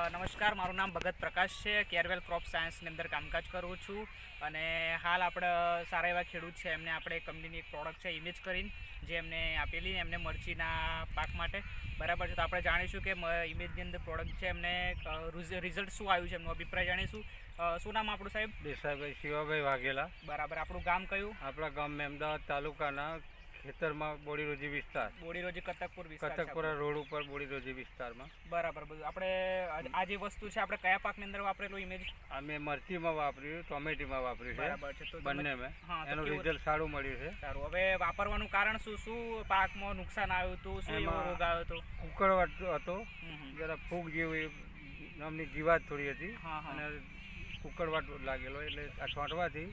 નમસ્કાર, મારું નામ ભગત પ્રકાશ છે. કેરવેલ ક્રોપ સાયન્સની અંદર કામકાજ કરું છું અને હાલ આપણે સારા એવા ખેડૂત છે એમને આપણે કંપનીની એક પ્રોડક્ટ છે ઇમેજ કરીને જે એમને આપેલી એમને મરચીના પાક માટે બરાબર છે. તો આપણે જાણીશું કે ઇમેજની અંદર પ્રોડક્ટ છે એમને રિઝલ્ટ શું આવ્યું છે, એમનો અભિપ્રાય જાણીશું. શું નામ આપણું સાહેબ? દેસાઈભાઈ શિવાભાઈ વાઘેલા. બરાબર. આપણું ગામ કયું? આપણા ગામ અમદાવાદ તાલુકાના ખેતરમાં બોડીરોજી વિસ્તાર, બોડીરોજી કતકપુર વિસ્તાર, કતકપુરા રોડ ઉપર બોડીરોજી વિસ્તારમાં. બરાબર. બધું આપણે આ જે વસ્તુ છે આપણે કયા પાકની અંદર વાપરેલું ઇમેજ? અમે મરચીમાં વાપર્યું, ટોમેટીમાં વાપર્યું છે. બરાબર છે. તો બંનેમાં એનું રિઝલ્ટ સારું મળ્યું છે. સારું. હવે વાપરવાનું કારણ શું પાકમાં નુકસાન આવ્યું હતું, શું એવો રોગ આવ્યો હતો? ઉકળવાટ હતો, જરા ફૂગ જેવી નામની જીવાત થોડી હતી અને ઉકળવાટ લાગેલો, એટલે આ છોંટવાથી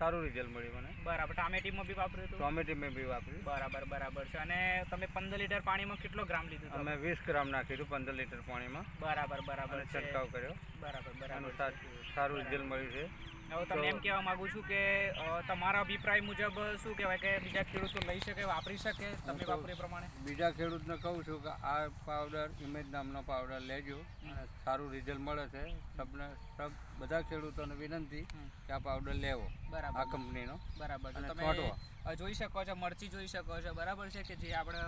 સારું રિઝલ્ટ મળ્યું મને. બરાબર. ટામેટીમાં બી વાપર્યું હતું? ટોમેટીમાં બી વાપર્યું. બરાબર છે. અને તમે 15 લીટર પાણીમાં કેટલો ગ્રામ લીધું? અમે 20 ગ્રામ નાખ્યું 15 લીટર પાણીમાં. બરાબર. છંટકાવ કર્યો. બરાબર. સારું રિઝલ્ટ મળ્યું છે. હવે તમને એમ કહેવા માંગુ છું કે તમારા અભિપ્રાય મુજબ શું કહેવાય કે બીજા ખેડૂતો લઈ શકે, વાપરી શકે, તમે વાપરી પ્રમાણે? બીજા ખેડૂતને કહું છું કે આ પાવડર ઇમેજ નામનો પાવડર લેજો, સારું રિઝલ્ટ મળે છે. બધા ખેડૂતોને વિનંતી કે આ પાવડર લેવો, આ કંપનીનો. બરાબર. તમે જોઈ શકો છો, મરચી જોઈ શકો છો. બરાબર છે કે જે આપણે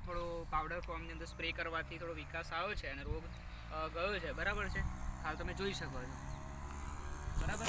થોડો પાવડર ફોર્મની અંદર સ્પ્રે કરવાથી થોડો વિકાસ આવ્યો છે અને રોગ ગયો છે. બરાબર છે. હાલ તમે જોઈ શકો છો. બરાબર.